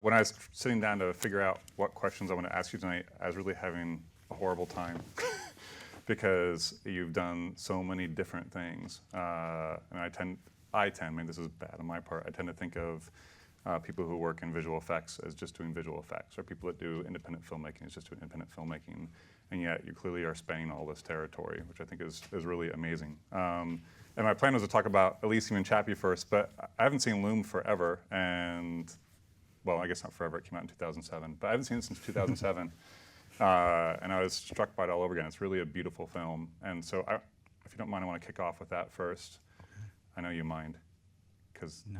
when I was sitting down to figure out what questions I want to ask you tonight, I was really having a horrible time because you've done so many different things. And I tend, maybe this is bad on my part, I tend to think of people who work in visual effects as just doing visual effects, or people that do independent filmmaking as just doing independent filmmaking. And yet you clearly are spanning all this territory, which I think is really amazing. And my plan was to talk about Elysium and Chappie first, but I haven't seen Loom forever, and well, I guess not forever, it came out in 2007, but I haven't seen it since 2007. And I was struck by it all over again. It's really a beautiful film. And so if you don't mind, I want to kick off with that first. I know you mind, because no.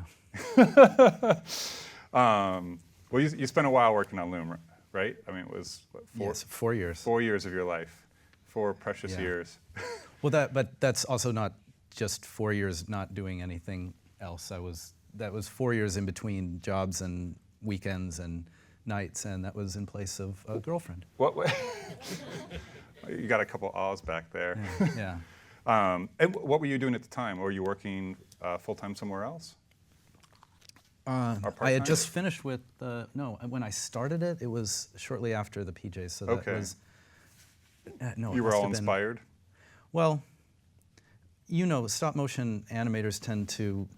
Well, you spent a while working on Loom, right? I mean, it was what, 4 years. 4 years of your life, 4 precious years. Well, but that's also not just 4 years not doing anything else. That was 4 years in between jobs and weekends and nights, and that was in place of a girlfriend. What? You got a couple ahs back there. Yeah. And what were you doing at the time? Were you working full-time somewhere else? I had just finished with, no, when I started it, it was shortly after the PJs, so that was, no. You were all inspired? Well, you know, stop motion animators tend to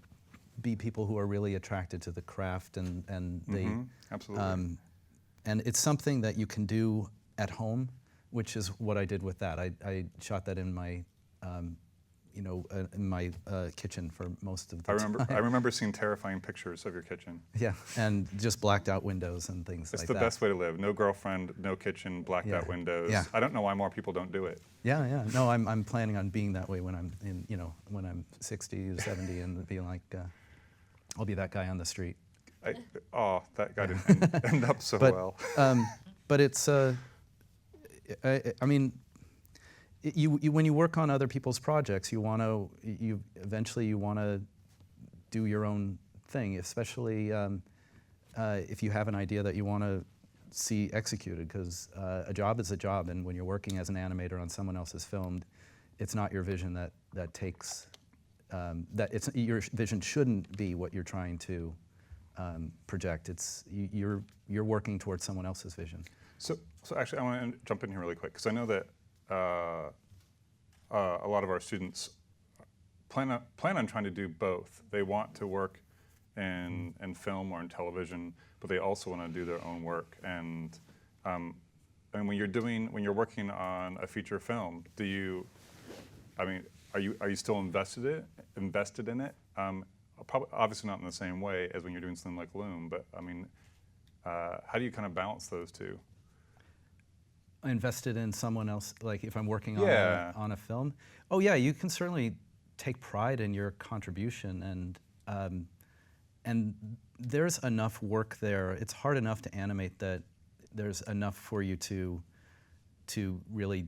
be people who are really attracted to the craft, and they, absolutely. and it's something that you can do at home, which is what I did with that. I shot that in my, you know, in my kitchen for most of the time. I remember seeing terrifying pictures of your kitchen. Yeah, and just blacked out windows and things like that. It's the best way to live. No girlfriend, no kitchen, blacked out windows. Yeah. I don't know why more people don't do it. Yeah. No, I'm planning on being that way when I'm in, you know, when I'm 60 or 70 and being like, I'll be that guy on the street. That guy didn't end up so well. But it's, I mean, when you work on other people's projects, eventually you want to do your own thing, especially if you have an idea that you want to see executed, because a job is a job, and when you're working as an animator on someone else's film, it's not your vision that takes, your vision shouldn't be what you're trying to project. It's you're working towards someone else's vision. So actually, I want to jump in here really quick, because I know that a lot of our students plan on trying to do both. They want to work in film or in television, but they also want to do their own work. And when you're working on a feature film, are you still invested in it? Probably, obviously not in the same way as when you're doing something like Loom, but I mean, how do you kind of balance those two? Invested in someone else, like if I'm working on a film? Oh yeah, you can certainly take pride in your contribution, and there's enough work there. It's hard enough to animate that there's enough for you to really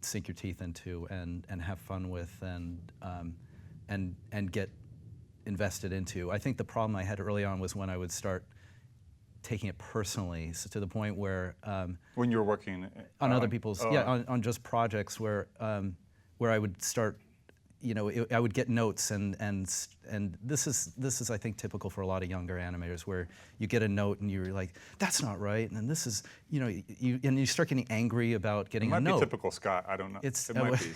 sink your teeth into and have fun with and get invested into. I think the problem I had early on was when I would start taking it personally, so to the point where when you were working on other people's on just projects where I would start, you know, I would get notes and this is I think typical for a lot of younger animators, where you get a note and you're like, that's not right, and then this is, you know, you start getting angry about getting a note. It might be typical Scott, I don't know. It might be.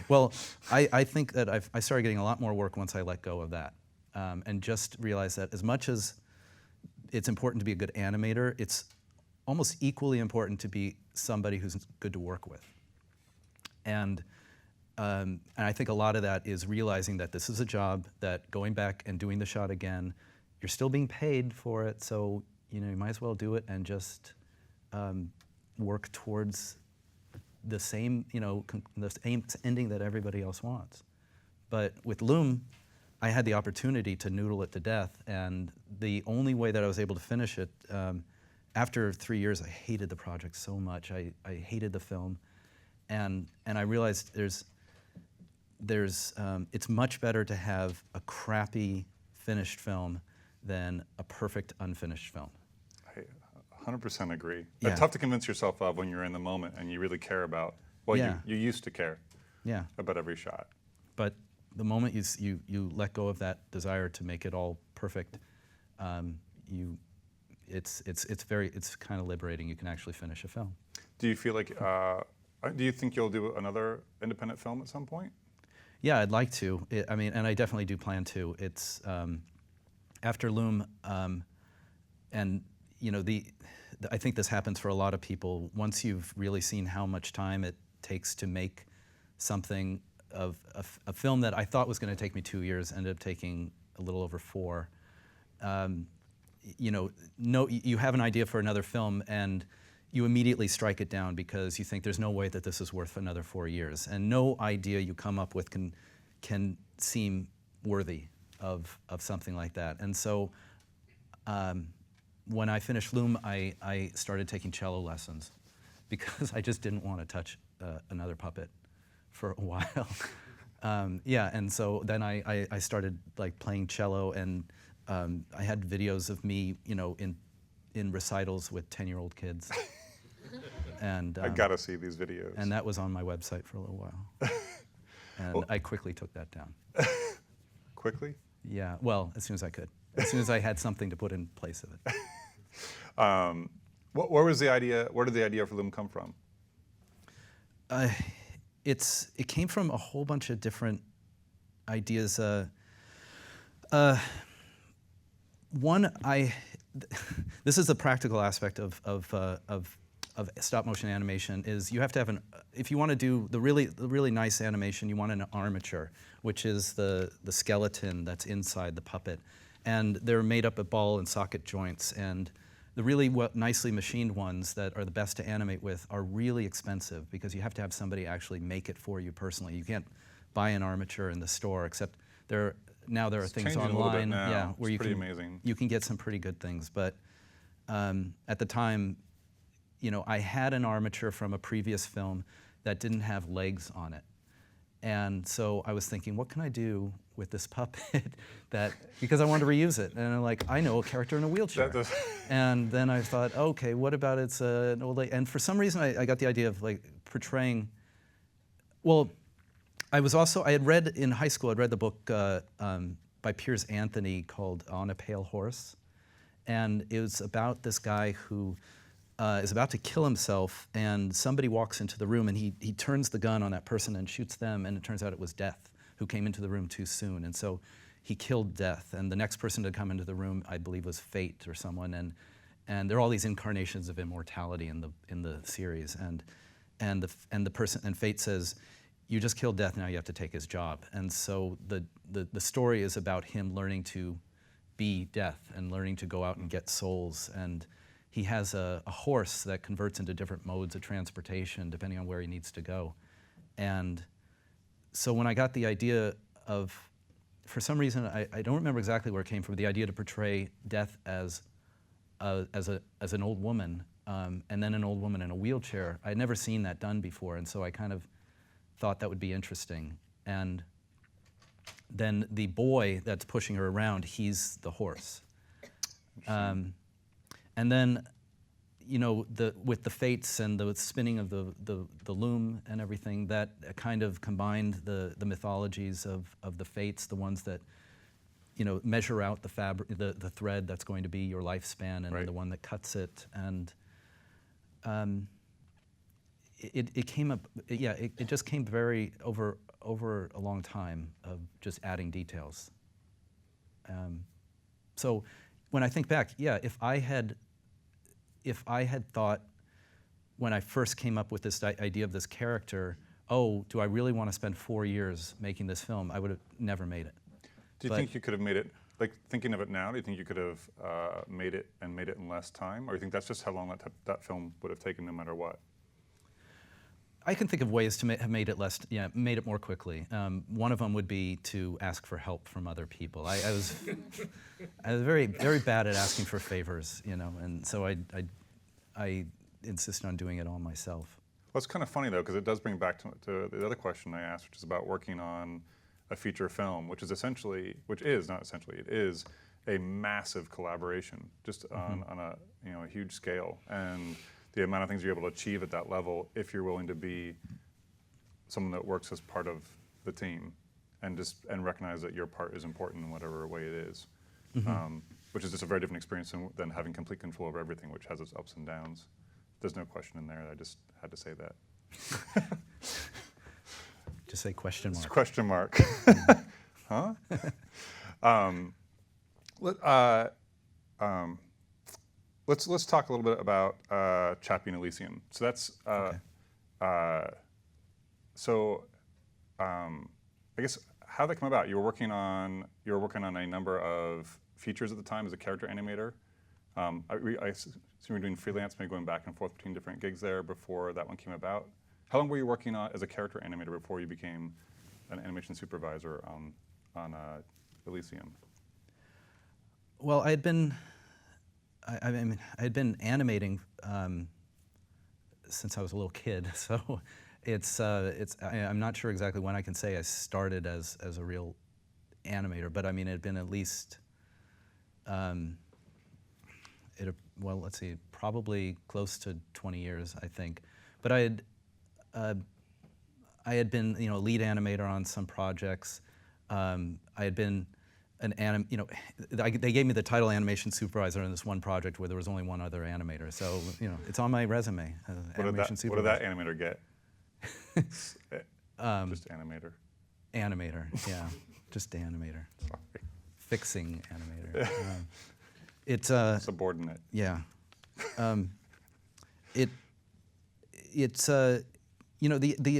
Well, I think that I started getting a lot more work once I let go of that, and just realized that as much as it's important to be a good animator, it's almost equally important to be somebody who's good to work with. And I think a lot of that is realizing that this is a job, that going back and doing the shot again, you're still being paid for it, so you might as well do it and just work towards the same, the same ending that everybody else wants. But with Loom, I had the opportunity to noodle it to death, and the only way that I was able to finish it, after 3 years, I hated the project so much. I hated the film, and I realized it's much better to have a crappy finished film than a perfect unfinished film. I 100% agree. Yeah. It's tough to convince yourself of when you're in the moment and you really care about, well, you used to care about every shot. But the moment you let go of that desire to make it all perfect, it's kind of liberating. You can actually finish a film. Do you feel like, do you think you'll do another independent film at some point? Yeah, I'd like to. I mean, and I definitely do plan to. It's after Loom, and you know, I think this happens for a lot of people. Once you've really seen how much time it takes to make something of a film that I thought was going to take me 2 years, ended up taking a little over 4. You know, you have an idea for another film, and you immediately strike it down because you think there's no way that this is worth another 4 years, and no idea you come up with can seem worthy of something like that. And so, when I finished Loom, I started taking cello lessons because I just didn't want to touch another puppet for a while. Yeah, and so then I started like playing cello, and I had videos of me, you know, in recitals with 10-year-old kids. And I gotta see these videos. And that was on my website for a little while. And well, I quickly took that down. Quickly? Yeah, well, as soon as I could. As soon as I had something to put in place of it. Where was the idea? Where did the idea for Loom come from? It came from a whole bunch of different ideas. One, this is the practical aspect of stop motion animation, is you have to have if you want to do the really nice animation, you want an armature, which is the skeleton that's inside the puppet, and they're made up of ball and socket joints, and the really nicely machined ones that are the best to animate with are really expensive because you have to have somebody actually make it for you personally. You can't buy an armature in the store, except now there are things online, yeah, where you can get some pretty good things. But at the time, you know, I had an armature from a previous film that didn't have legs on it. And so I was thinking, what can I do with this puppet because I wanted to reuse it. And I'm like, I know a character in a wheelchair. And then I thought, okay, what about it's an old lady? And for some reason I got the idea of like portraying, well, I had read in high school, I'd read the book by Piers Anthony called On a Pale Horse. And it was about this guy who is about to kill himself, and somebody walks into the room, and he turns the gun on that person and shoots them, and it turns out it was Death who came into the room too soon. And so he killed Death, and the next person to come into the room, I believe, was Fate or someone, and there are all these incarnations of immortality in the series, and Fate says, you just killed Death, now you have to take his job. And so the story is about him learning to be Death and learning to go out and get souls. And he has a horse that converts into different modes of transportation depending on where he needs to go. And so when I got the idea of, for some reason, I don't remember exactly where it came from, the idea to portray Death as an old woman, and then an old woman in a wheelchair. I'd never seen that done before, and so I kind of thought that would be interesting. And then the boy that's pushing her around, he's the horse. And then, you know, with the fates and the spinning of the loom and everything, that kind of combined the mythologies of the fates, the ones that, you know, measure out the fabric, the thread that's going to be your lifespan, and the one that cuts it. And it came up, yeah, it just came very over a long time of just adding details. So when I think back, yeah, if I had thought when I first came up with this idea of this character, oh, do I really want to spend 4 years making this film? I would have never made it. Do you think you could have made it, like thinking of it now, do you think you could have made it in less time? Or do you think that's just how long that film would have taken no matter what? I can think of ways to have made it more quickly. One of them would be to ask for help from other people. I was very, very bad at asking for favors, you know, and so I insisted on doing it all myself. Well, it's kind of funny though, because it does bring back to the other question I asked, which is about working on a feature film, which is it is a massive collaboration, just on a huge scale, and the amount of things you're able to achieve at that level if you're willing to be someone that works as part of the team and recognize that your part is important in whatever way it is. which is just a very different experience than having complete control over everything, which has its ups and downs. There's no question in there. I just had to say that. Just say question It's mark. question mark. Huh? Let's talk a little bit about Chappie and Elysium. So that's I guess how did that come about? You were working on a number of features at the time as a character animator. I assume you were doing freelance, maybe going back and forth between different gigs there before that one came about. How long were you working on as a character animator before you became an animation supervisor on Elysium? Well, I had been animating since I was a little kid, so I'm not sure exactly when I can say I started as a real animator, but I mean it had been at least well, let's see, probably close to 20 years, I think. But I had been, lead animator on some projects. I had been they gave me the title animation supervisor in this one project where there was only one other animator. So, it's on my resume, animation supervisor. What did that animator get? Just animator. Animator, yeah, just animator. Sorry. Fixing animator. It's subordinate. Yeah. It's the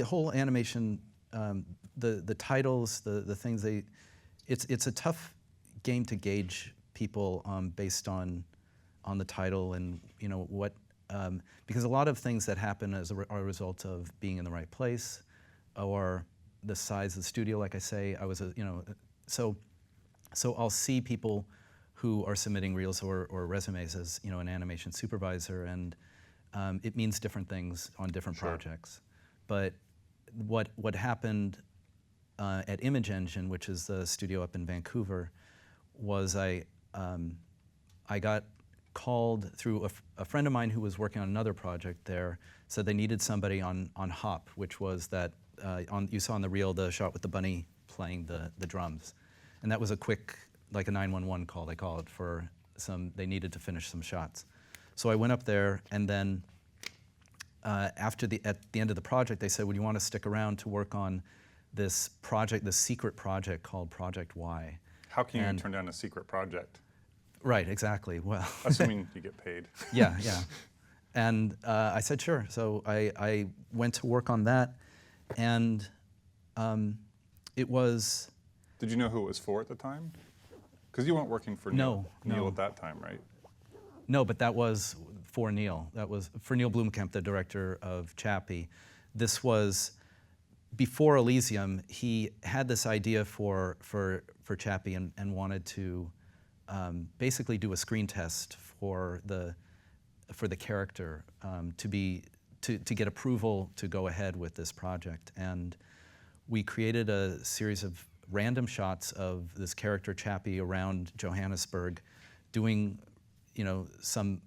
whole animation, the titles, the things it's a tough game to gauge people based on the title and what because a lot of things that happen are a result of being in the right place or the size of the studio. Like I say, I was so I'll see people who are submitting reels or resumes as an animation supervisor, and it means different things on different projects. But what happened at Image Engine, which is the studio up in Vancouver, was I got called through a friend of mine who was working on another project there, said they needed somebody on Hop, which was that you saw on the reel the shot with the bunny playing the drums, and that was a quick, like a 911 call, they call it, for they needed to finish some shots. So I went up there, and then at the end of the project, they said, would you want to stick around to work on this project, this secret project called Project Y? How can you turn down a secret project? Right, exactly. Well, assuming you get paid. Yeah. And I said, sure. So I went to work on that, and it was... Did you know who it was for at the time? Because you weren't working for Neil at that time, right? No, but that was for Neil. That was for Neil Blomkamp, the director of Chappie. This was before Elysium. He had this idea for Chappie and wanted to basically do a screen test for the character to get approval to go ahead with this project. And we created a series of random shots of this character Chappie around Johannesburg, doing some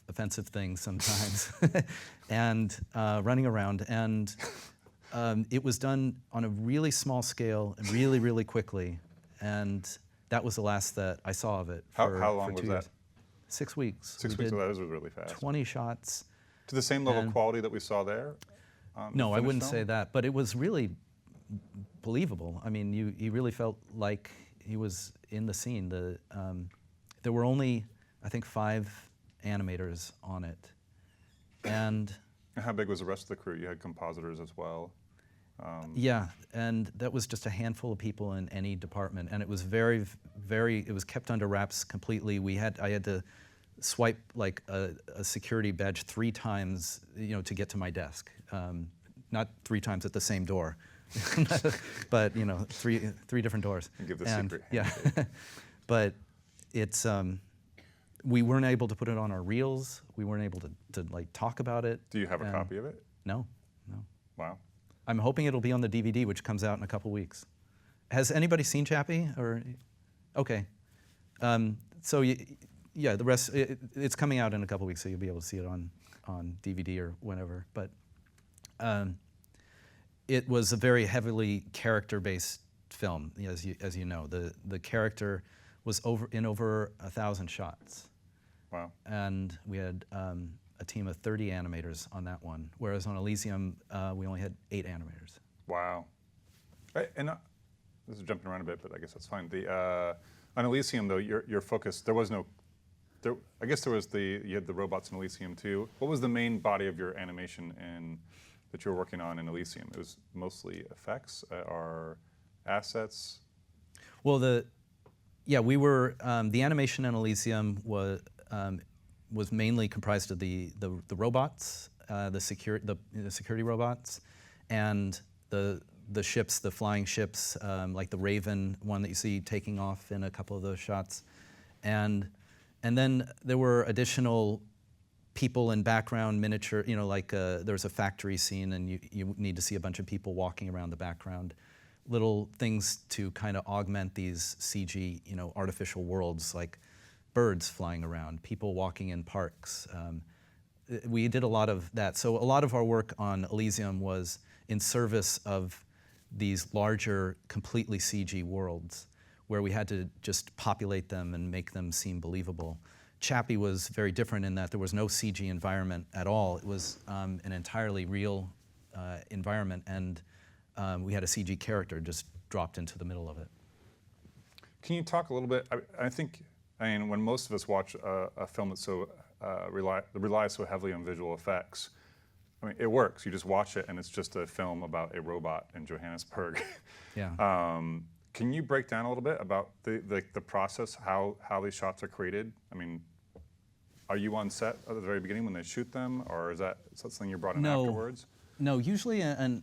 offensive things sometimes, and running around. And it was done on a really small scale and really, really quickly. And that was the last that I saw of it. How long was that? 6 weeks. 6 weeks, so that was really fast. 20 shots. To the same level of quality that we saw there? No, I wouldn't say that, but it was really believable. I mean, you really felt like he was in the scene. There were only, I think, 5 animators on it. And how big was the rest of the crew? You had compositors as well. Yeah, and that was just a handful of people in any department, and it was very, it was kept under wraps completely. I had to swipe like a security badge 3 times, to get to my desk. Not 3 times at the same door, but 3 different doors. And give the secret. Yeah, but it's we weren't able to put it on our reels. We weren't able to like talk about it. Do you have a copy of it? No. Wow. I'm hoping it'll be on the DVD, which comes out in a couple weeks. Has anybody seen Chappie? Or, okay. So yeah, the rest it's coming out in a couple weeks, so you'll be able to see it on DVD or whenever. But it was a very heavily character-based film, as you know. The character was over 1,000 shots. Wow. And we had a team of 30 animators on that one, whereas on Elysium, we only had 8 animators. Wow. And this is jumping around a bit, but I guess that's fine. On Elysium, though, your focus, there was no, I guess there was you had the robots in Elysium too. What was the main body of your animation that you were working on in Elysium? It was mostly effects or assets? Well, we were, the animation in Elysium was mainly comprised of the robots, the security robots, and the ships, the flying ships, like the Raven one that you see taking off in a couple of those shots, and then there were additional people in background, miniature, like there was a factory scene, and you need to see a bunch of people walking around the background, little things to kind of augment these CG, artificial worlds, like birds flying around, people walking in parks. We did a lot of that. So a lot of our work on Elysium was in service of these larger, completely CG worlds where we had to just populate them and make them seem believable. Chappie was very different in that there was no CG environment at all. It was an entirely real environment, and we had a CG character just dropped into the middle of it. Can you talk a little bit? I mean, when most of us watch a film that's relies so heavily on visual effects, I mean, it works. You just watch it, and it's just a film about a robot in Johannesburg. Yeah. Can you break down a little bit about the process, how these shots are created? I mean, are you on set at the very beginning when they shoot them, or is that something you're brought in afterwards? No, usually an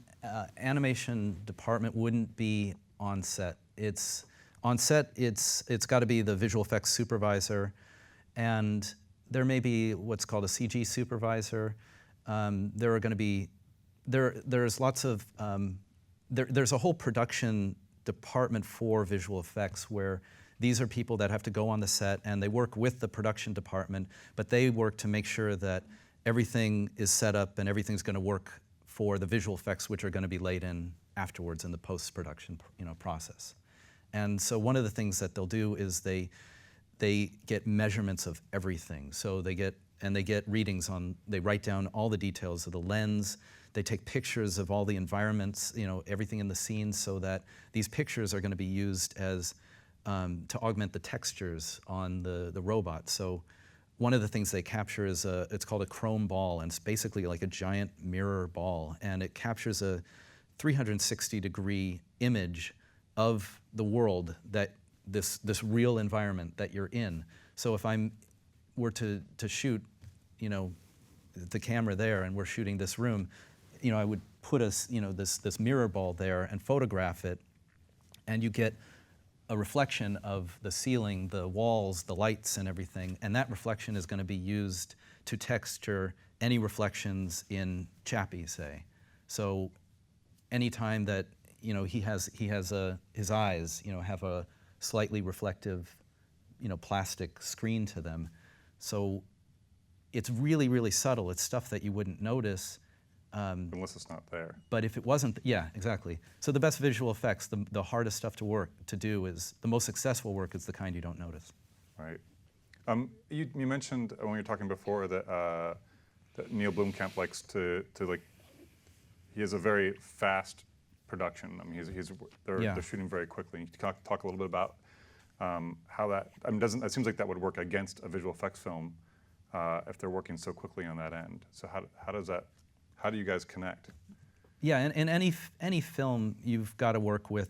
animation department wouldn't be on set. On set, it's got to be the visual effects supervisor, and there may be what's called a CG supervisor. There are going to be, there's lots of, there's a whole production department for visual effects where these are people that have to go on the set and they work with the production department, but they work to make sure that everything is set up and everything's going to work for the visual effects, which are going to be laid in afterwards in the post-production process. And so one of the things that they'll do is they get measurements of everything. So they get readings they write down all the details of the lens. They take pictures of all the environments, everything in the scene, so that these pictures are going to be used as to augment the textures on the robot. So one of the things they capture is it's called a chrome ball, and it's basically like a giant mirror ball, and it captures a 360-degree image of the world, that this real environment that you're in. So if I were to shoot, the camera there, and we're shooting this room, I would put this mirror ball there and photograph it, and you get a reflection of the ceiling, the walls, the lights, and everything, and that reflection is going to be used to texture any reflections in Chappie, say. So anytime that he has his eyes have a slightly reflective plastic screen to them, so it's really, really subtle. It's stuff that you wouldn't notice unless it's not there. But if it wasn't, yeah, exactly. So the best visual effects, the hardest stuff to do is, the most successful work is the kind you don't notice. Right. You mentioned when we were talking before that Neil Blomkamp likes to he has a very fast production. I mean, they're shooting very quickly. Can you talk a little bit about how that? I mean, it seems like that would work against a visual effects film if they're working so quickly on that end. So how do you guys connect? Yeah, in any film, you've got to work with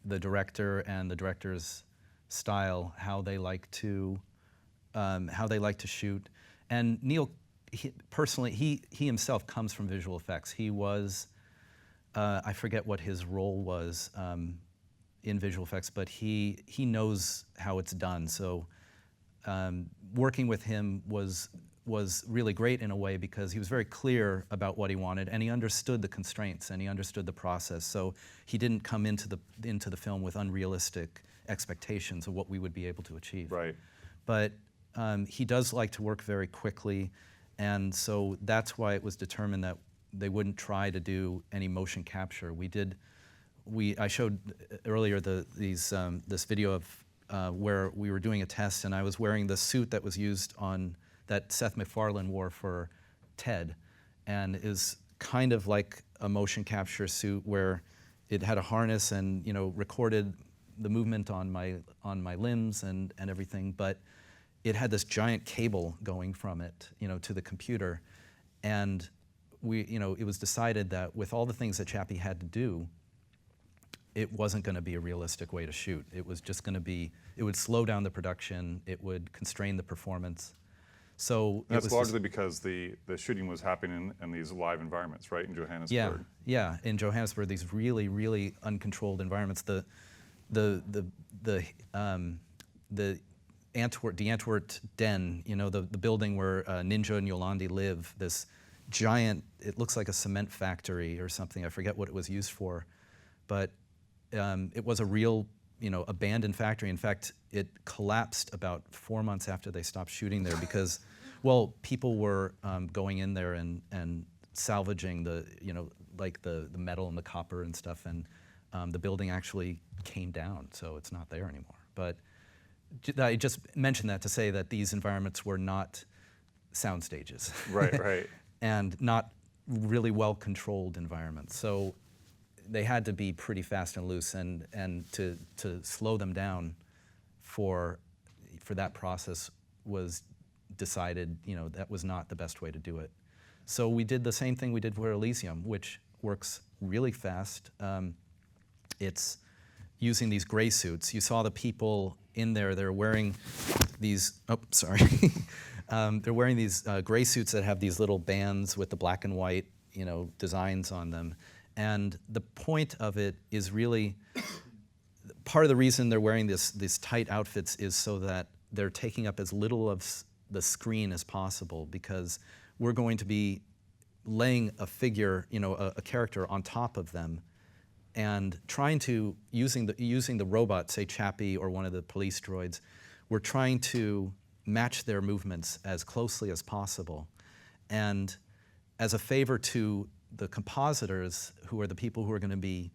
the director and the director's style, how they like to shoot. And Neil, personally, he himself comes from visual effects. He was, I forget what his role was in visual effects, but he knows how it's done. So working with him was really great in a way, because he was very clear about what he wanted, and he understood the constraints, and he understood the process. So he didn't come into the film with unrealistic expectations of what we would be able to achieve. Right. But he does like to work very quickly, and so that's why it was determined that they wouldn't try to do any motion capture. I showed earlier this video of where we were doing a test, and I was wearing the suit that was used on that Seth MacFarlane wore for Ted, and is kind of like a motion capture suit where it had a harness and recorded the movement on my limbs and everything, but it had this giant cable going from it to the computer, and it was decided that with all the things that Chappie had to do, it wasn't going to be a realistic way to shoot. It was just going to be, it would slow down the production, it would constrain the performance. So that's largely because the shooting was happening in these live environments, right, in Johannesburg. Yeah, in Johannesburg, these really, really uncontrolled environments. The Antwoord Den, the building where Ninja and Yolandi live, this giant, it looks like a cement factory or something. I forget what it was used for, but it was a real, abandoned factory. In fact, it collapsed about 4 months after they stopped shooting there because, well, people were going in there and salvaging the, like the metal and the copper and stuff, and the building actually came down, so it's not there anymore. But I just mentioned that to say that these environments were not sound stages. Right. And not really well-controlled environments. So they had to be pretty fast and loose, and to slow them down for that process was decided, that was not the best way to do it. So we did the same thing we did for Elysium, which works really fast. It's using these gray suits. You saw the people in there, they're wearing these, they're wearing these gray suits that have these little bands with the black and white, designs on them. And the point of it is really, part of the reason they're wearing these tight outfits is so that they're taking up as little of the screen as possible, because we're going to be laying a figure, a character on top of them, and trying to, using the robot, say Chappie or one of the police droids, we're trying to match their movements as closely as possible. And as a favor to the compositors, who are the people who are going to be,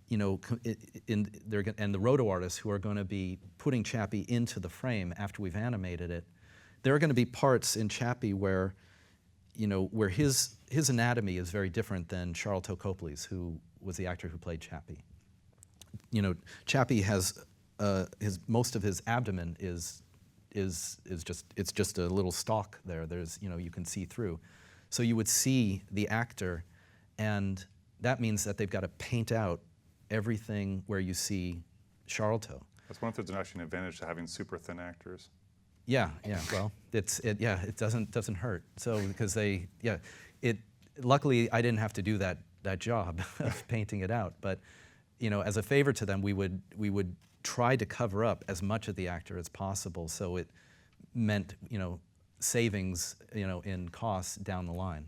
and the roto artists who are going to be putting Chappie into the frame after we've animated it, there are going to be parts in Chappie where, where his anatomy is very different than Charles Copley's, who was the actor who played Chappie. Chappie has most of his abdomen is just a little stalk there. There's, you can see through. So you would see the actor, and that means that they've got to paint out everything where you see Charlton. That's one if there's actually an advantage to having super thin actors. Yeah. Well, it doesn't hurt. So because luckily I didn't have to do that job of painting it out. But as a favor to them, we would try to cover up as much of the actor as possible. So it meant savings in costs down the line,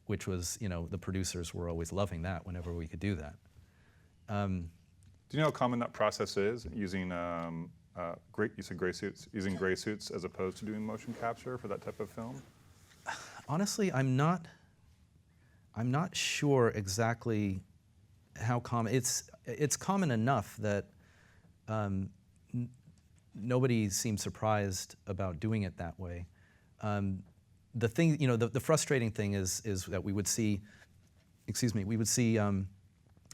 which was the producers were always loving that whenever we could do that. Do you know how common that process is, using you said gray suits, using gray suits as opposed to doing motion capture for that type of film? Honestly, I'm not sure exactly how common. It's common enough that nobody seems surprised about doing it that way. The thing, the frustrating thing is that we would see,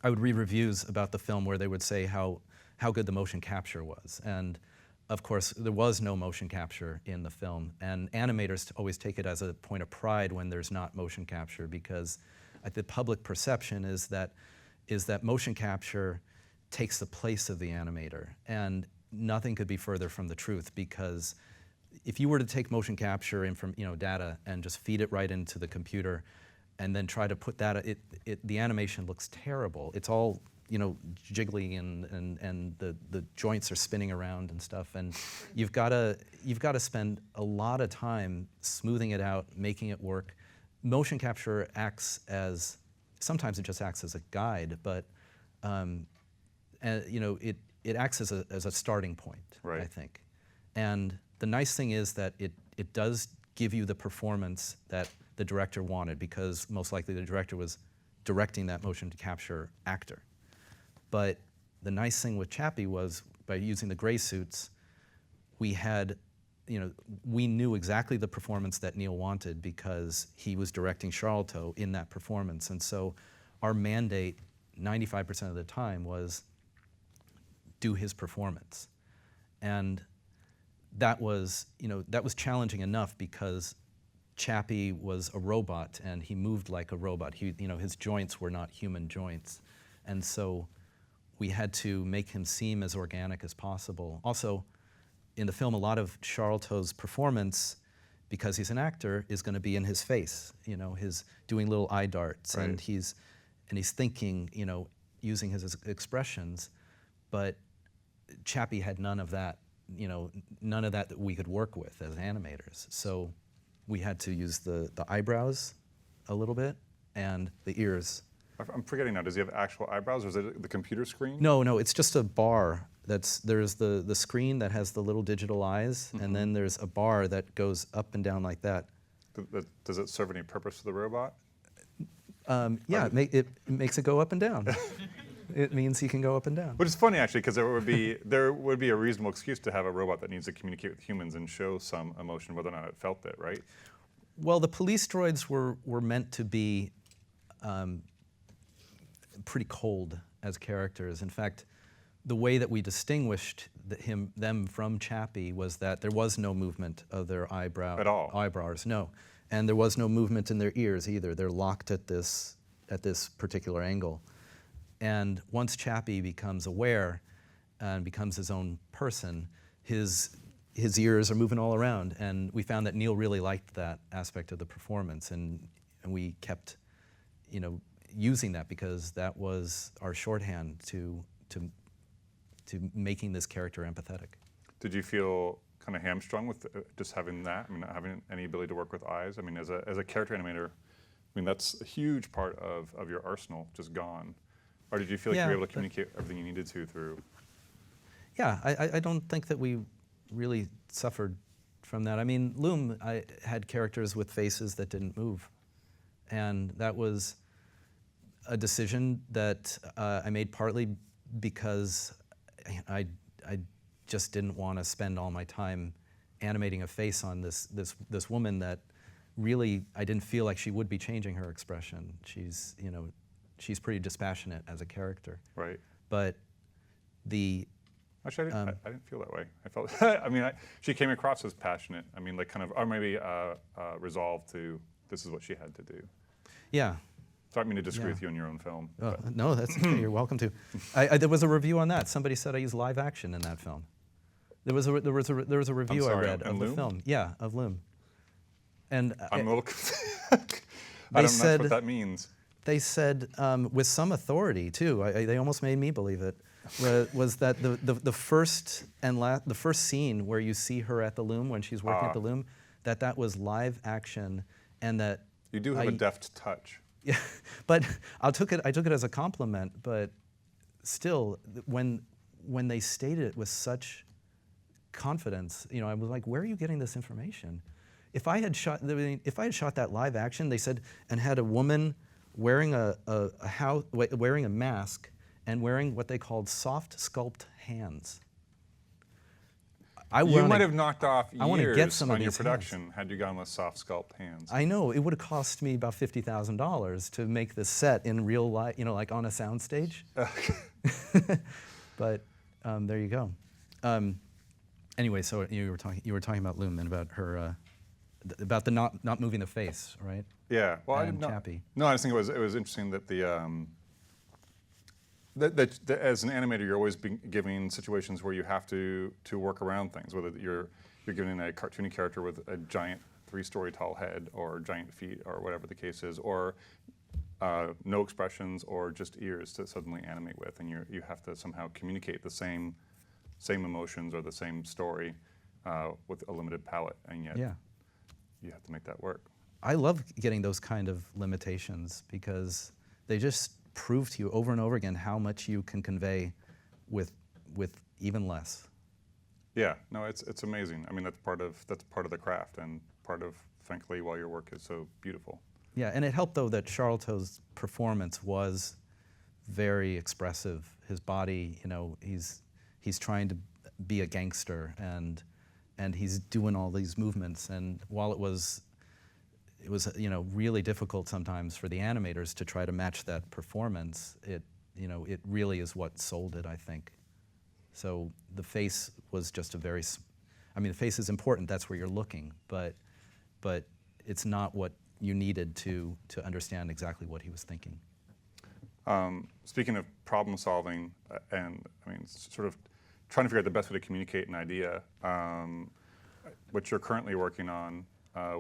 I would read reviews about the film where they would say how good the motion capture was. And of course, there was no motion capture in the film. And animators always take it as a point of pride when there's not motion capture, because the public perception is that motion capture takes the place of the animator. And nothing could be further from the truth, because if you were to take motion capture in from data and just feed it right into the computer and then try to put that, the animation looks terrible. It's all jiggly and the joints are spinning around and stuff, and you've got to spend a lot of time smoothing it out, making it work. Motion capture sometimes it just acts as a guide, but it acts as a starting point, right. I think. And the nice thing is that it does give you the performance that the director wanted, because most likely the director was directing that motion capture actor. But the nice thing with Chappie was, by using the gray suits, we had, we knew exactly the performance that Neil wanted because he was directing Charlton in that performance. And so our mandate 95% of the time was do his performance. And that was, that was challenging enough because Chappie was a robot and he moved like a robot. His joints were not human joints. And so we had to make him seem as organic as possible. Also, in the film, a lot of Charlton's performance, because he's an actor, is going to be in his face. His doing little eye darts, right. and he's thinking, using his expressions. But Chappie had none of that, none of that we could work with as animators. So we had to use the eyebrows a little bit and the ears. I'm forgetting now. Does he have actual eyebrows, or is it the computer screen? No, it's just a bar. There's the screen that has the little digital eyes, and then there's a bar that goes up and down like that. Does it serve any purpose to the robot? Yeah, it makes it go up and down. It means he can go up and down. Which is funny, actually, because there would be a reasonable excuse to have a robot that needs to communicate with humans and show some emotion, whether or not it felt it, right? Well, the police droids were meant to be pretty cold as characters. In fact, the way that we distinguished them from Chappie was that there was no movement of their eyebrows, no, and there was no movement in their ears either. They're locked at this particular angle. And once Chappie becomes aware and becomes his own person, his ears are moving all around. And we found that Neil really liked that aspect of the performance, and we kept, using that because that was our shorthand to making this character empathetic. Did you feel kind of hamstrung with just having that? I mean, not having any ability to work with eyes? I mean, as a character animator, that's a huge part of your arsenal just gone. Or did you feel like you were able to communicate everything you needed to through? Yeah, I don't think that we really suffered from that. I mean, Loom, I had characters with faces that didn't move. And that was a decision that I made partly because I just didn't want to spend all my time animating a face on this woman that really I didn't feel like she would be changing her expression. She's pretty dispassionate as a character. Right. But actually, I didn't feel that way. I felt, she came across as passionate. I mean, like kind of, or maybe resolved to, this is what she had to do. Yeah. So I don't mean to disagree with you in your own film. No, that's okay. You're welcome to. There was a review on that. Somebody said I used live action in that film. There was a review I read of the film. Yeah, of Loom. And I'm a little. I don't know what that means. They said with some authority too. They almost made me believe it. Was that the first scene where you see her at the Loom when she's working at the Loom, that was live action, and that you do have a deft touch. Yeah, but I took it as a compliment. But still, when they stated it with such confidence, I was like, where are you getting this information? If I had shot that live action, they said, and had a woman wearing wearing a mask and wearing what they called soft sculpt hands. You might have knocked off years on your production hands. Had you gone with soft sculpt hands. I know, it would have cost me about $50,000 to make this set in real life, like on a soundstage. But there you go. Anyway, so you were talking about Loom and about her, about the not moving the face, right? Yeah. Well, and Chappie. No, I just think it was interesting that that as an animator, you're always given situations where you have to work around things, whether you're given a cartoony character with a giant 3-story tall head or giant feet or whatever the case is, or no expressions or just ears to suddenly animate with, and you have to somehow communicate the same emotions or the same story with a limited palette, and yet you have to make that work. I love getting those kind of limitations because they just prove to you over and over again how much you can convey with even less. Yeah, no, it's amazing. I mean, that's part of the craft and part of, frankly, why your work is so beautiful. Yeah, and it helped though that Charlton's performance was very expressive. His body, he's trying to be a gangster, and he's doing all these movements. And while it was really difficult sometimes for the animators to try to match that performance, it really is what sold it, I think. So the face was just the face is important, that's where you're looking, but it's not what you needed to understand exactly what he was thinking. Speaking of problem solving, and sort of trying to figure out the best way to communicate an idea, what you're currently working on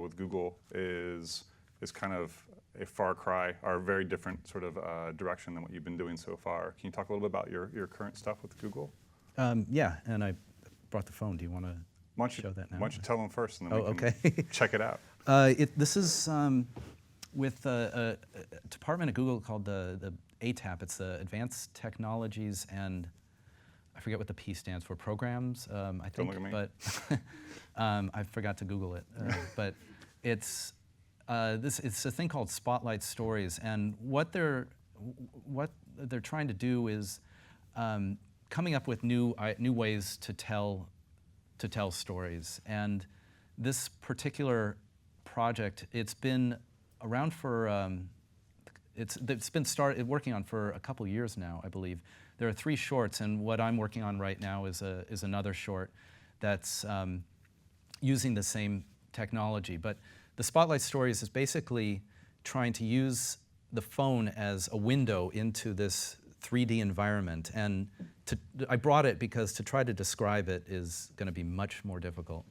with Google is kind of a far cry, or a very different sort of direction than what you've been doing so far. Can you talk a little bit about your current stuff with Google? Yeah, and I brought the phone. Do you want to show that now? Why don't you tell them first, and then we can okay. check it out. This is with a department at Google called the ATAP. It's the Advanced Technologies and I forget what the P stands for. Programs, I think. Don't look at me. But I forgot to Google it. But it's it's a thing called Spotlight Stories, and what they're trying to do is coming up with new ways to tell stories. And this particular project, it's been around for it's been working on for a couple years now, I believe. There are 3 shorts, and what I'm working on right now is another short that's using the same technology. But the Spotlight Stories is basically trying to use the phone as a window into this 3D environment. And I brought it because to try to describe it is going to be much more difficult.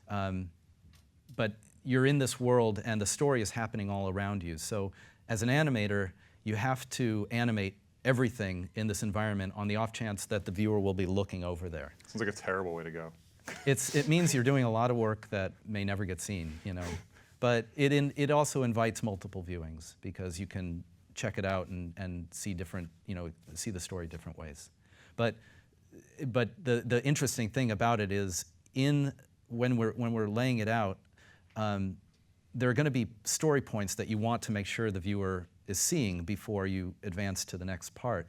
But you're in this world, and the story is happening all around you. So as an animator, you have to animate everything in this environment on the off chance that the viewer will be looking over there. Sounds like a terrible way to go. It means you're doing a lot of work that may never get seen, But it also invites multiple viewings because you can check it out and see different, see the story different ways. But the interesting thing about it is when we're laying it out, there are going to be story points that you want to make sure the viewer is seeing before you advance to the next part.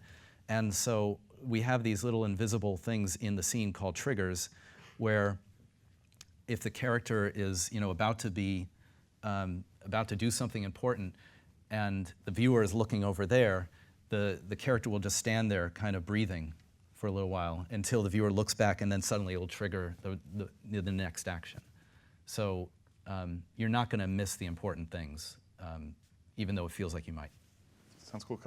And so we have these little invisible things in the scene called triggers, where if the character is about to do something important and the viewer is looking over there, the character will just stand there kind of breathing for a little while until the viewer looks back, and then suddenly it'll trigger the next action. So you're not going to miss the important things, even though it feels like you might. Sounds cool.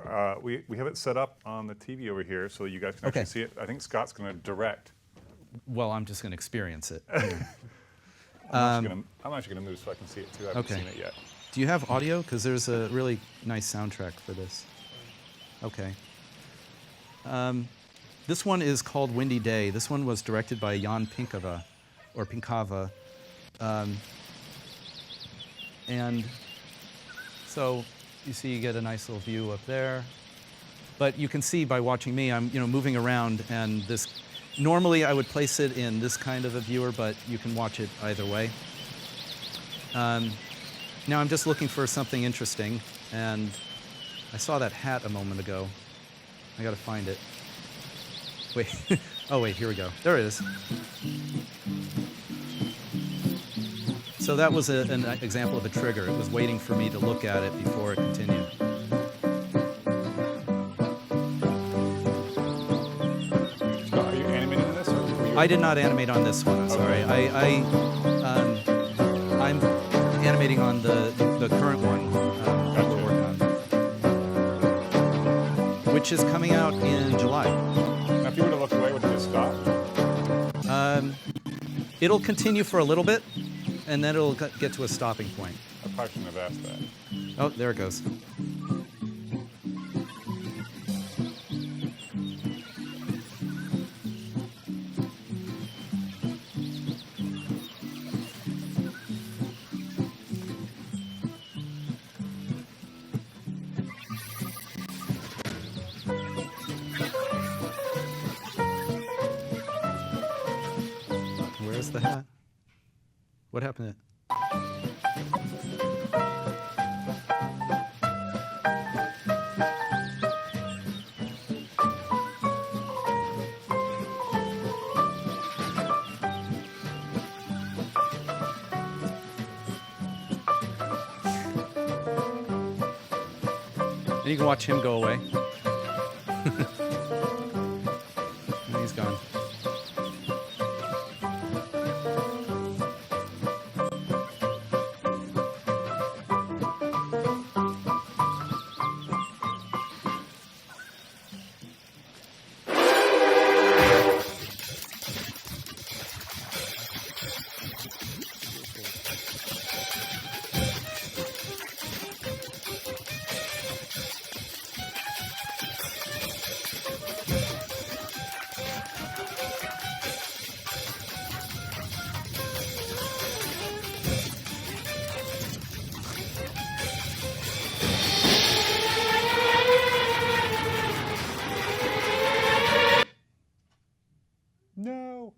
We have it set up on the TV over here so you guys can actually see it. I think Scott's going to direct. Well, I'm just going to experience it. I'm actually going to move so I can see it too. I haven't seen it yet. Do you have audio? Because there's a really nice soundtrack for this. Okay. This one is called Windy Day. This one was directed by Jan Pinkava. And so you see, you get a nice little view up there. But you can see by watching me, I'm moving around, and this. Normally I would place it in this kind of a viewer, but you can watch it either way. Now I'm just looking for something interesting, and I saw that hat a moment ago. I gotta find it. Wait, oh wait, here we go. There it is. So that was an example of a trigger. It was waiting for me to look at it before it continued. I did not animate on this one, I'm sorry. I'm animating on the current one that we're working on, which is coming out in July. Now, if you were to look away, would it just stop? It'll continue for a little bit, and then it'll get to a stopping point. I probably shouldn't have asked that. Oh, there it goes. Where's the hat? What happened to it? And you can watch him go away. And he's gone. No.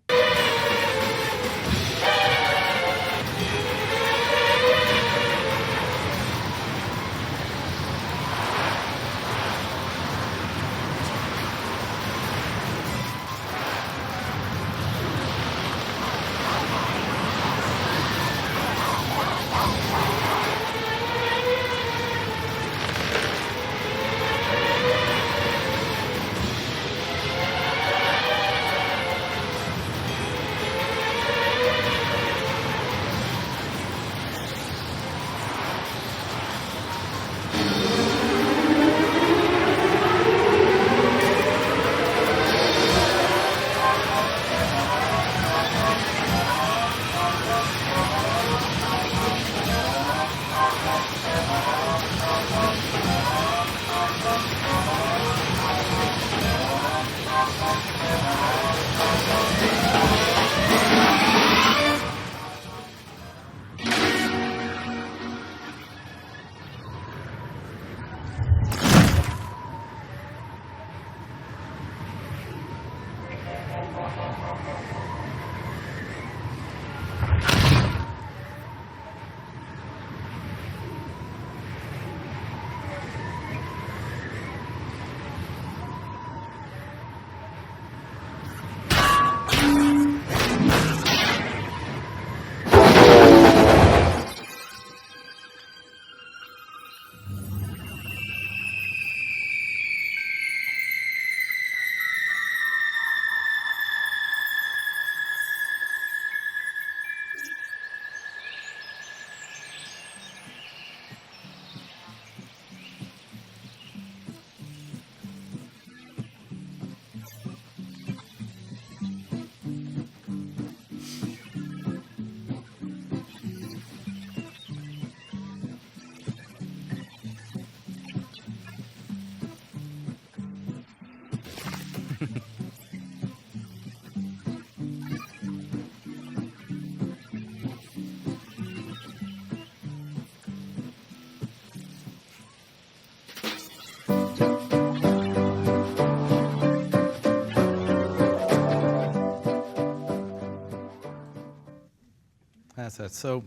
That's it. So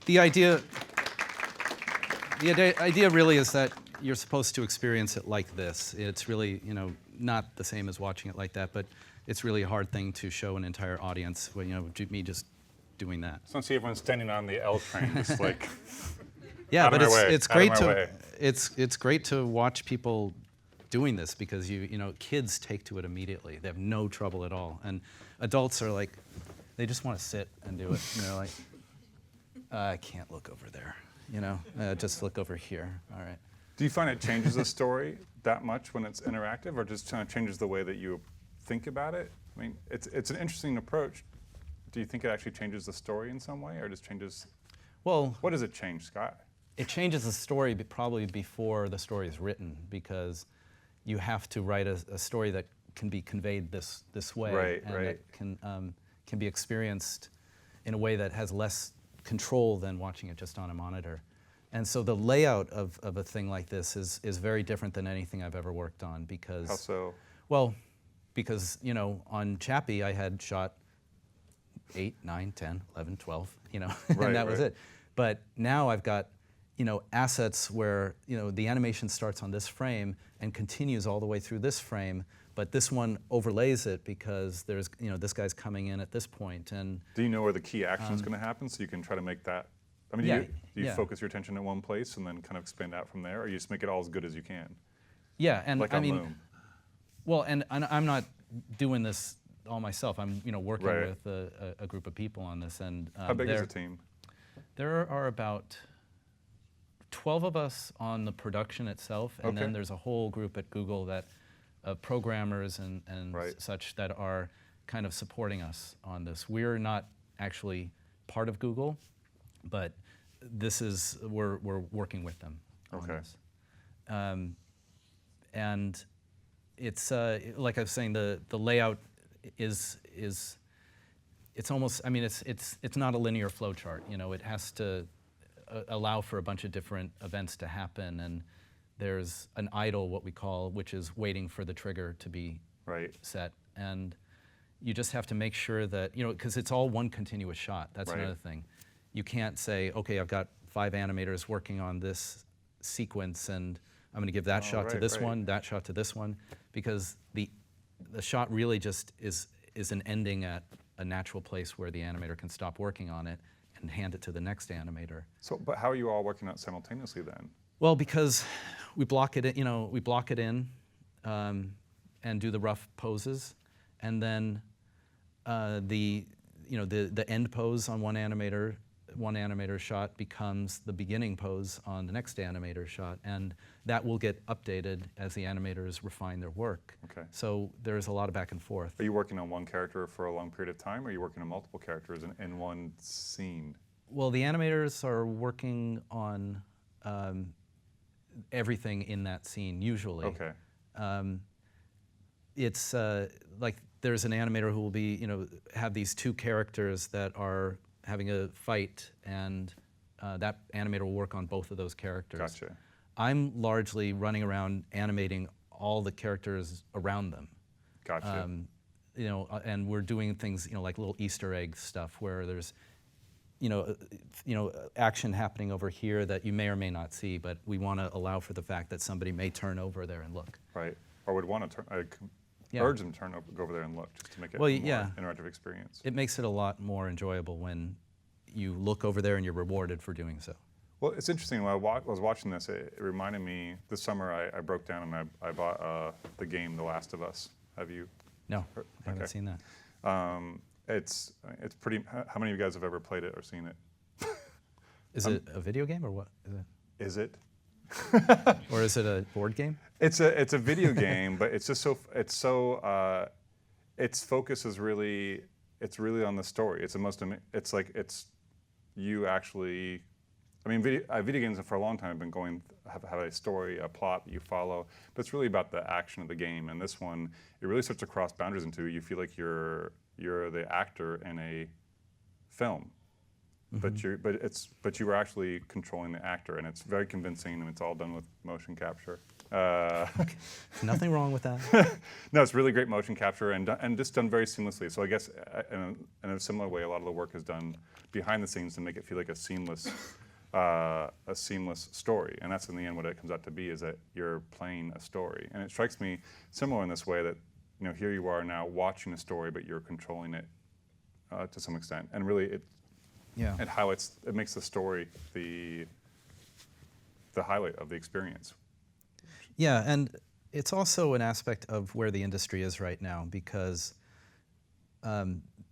the idea really is that you're supposed to experience it like this. It's really, not the same as watching it like that, but it's really a hard thing to show an entire audience, me just doing that. So don't see everyone standing on the L train, just like Yeah, but it's great out of my to way. it's great to watch people doing this because kids take to it immediately. They have no trouble at all, and adults are like, they just want to sit and do it. And they're like, I can't look over there. Just look over here. All right. Do you find it changes the story that much when it's interactive, or just kind of changes the way that you think about it? I mean, it's an interesting approach. Do you think it actually changes the story in some way, or just changes? Well, what does it change, Scott? It changes the story, but probably before the story is written, because you have to write a story that can be conveyed this way, Right, and right. that can be experienced in a way that has less control than watching it just on a monitor. And so the layout of a thing like this is very different than anything I've ever worked on, because How so? Well, because on Chappie I had shot 8, 9, 10, 11, 12, Right, and that was right. it. But now I've got assets where the animation starts on this frame and continues all the way through this frame, but this one overlays it because there's this guy's coming in at this point. And Do you know where the key action is going to happen, so you can try to make that I mean, Yeah, do you yeah. focus your attention in one place and then kind of expand out from there, or you just make it all as good as you can? Yeah, and Like I on mean, Loom. well, and I'm not doing this all myself. I'm working Right. with a group of people on this, and How big is the team? there are about 12 of us on the production itself, and Okay. then there's a whole group at Google that programmers and Right. such that are kind of supporting us on this. We're not actually part of Google, but this is we're working with them on Okay. this. And it's like I was saying, the layout is it's almost, I mean, it's not a linear flow chart. It has to allow for a bunch of different events to happen, and there's an idle, what we call, which is waiting for the trigger to be Right. set, and you just have to make sure that, because it's all one continuous shot. That's Right. another thing. You can't say, okay, I've got 5 animators working on this sequence, and I'm going to give that shot to right, this right. one, that shot to this one, because the shot really just is an ending at a natural place where the animator can stop working on it and hand it to the next animator. So, but how are you all working on it simultaneously then? Well, because we block it in, and do the rough poses, and then the end pose on one animator shot becomes the beginning pose on the next animator shot, and that will get updated as the animators refine their work. Okay. So there's a lot of back and forth. Are you working on one character for a long period of time, or are you working on multiple characters in one scene? Well, the animators are working on everything in that scene, usually. Okay. It's like there's an animator who will be, have these 2 characters that are having a fight, and that animator will work on both of those characters. Gotcha. I'm largely running around animating all the characters around them. Gotcha. And we're doing things, like little Easter egg stuff where there's, action happening over here that you may or may not see, but we want to allow for the fact that somebody may turn over there and look. Right. Or would want to Yeah. urge them to go over there and look, just to make it Well, a more yeah. interactive experience. It makes it a lot more enjoyable when you look over there and you're rewarded for doing so. Well, it's interesting. When I was watching this, it reminded me, this summer I broke down and I bought the game The Last of Us. Have you? No, I haven't Okay. seen that. It's pretty, how many of you guys have ever played it or seen it? Is it a video game or what? Is it? Or is it a board game? It's a video game, but it's just its focus is really, it's really on the story. It's you actually, I mean, video games for a long time have a story, a plot that you follow, but it's really about the action of the game. And this one, it really starts to cross boundaries into, you feel like you're the actor in a film. Mm-hmm. But you were actually controlling the actor, and it's very convincing, and it's all done with motion capture. Nothing wrong with that. No, it's really great motion capture and just done very seamlessly. So I guess in a similar way, a lot of the work is done behind the scenes to make it feel like a seamless story. And that's in the end what it comes out to be, is that you're playing a story. And it strikes me similar in this way that here you are now watching a story, but you're controlling it to some extent. And really and how it makes the story the highlight of the experience. Yeah, and it's also an aspect of where the industry is right now, because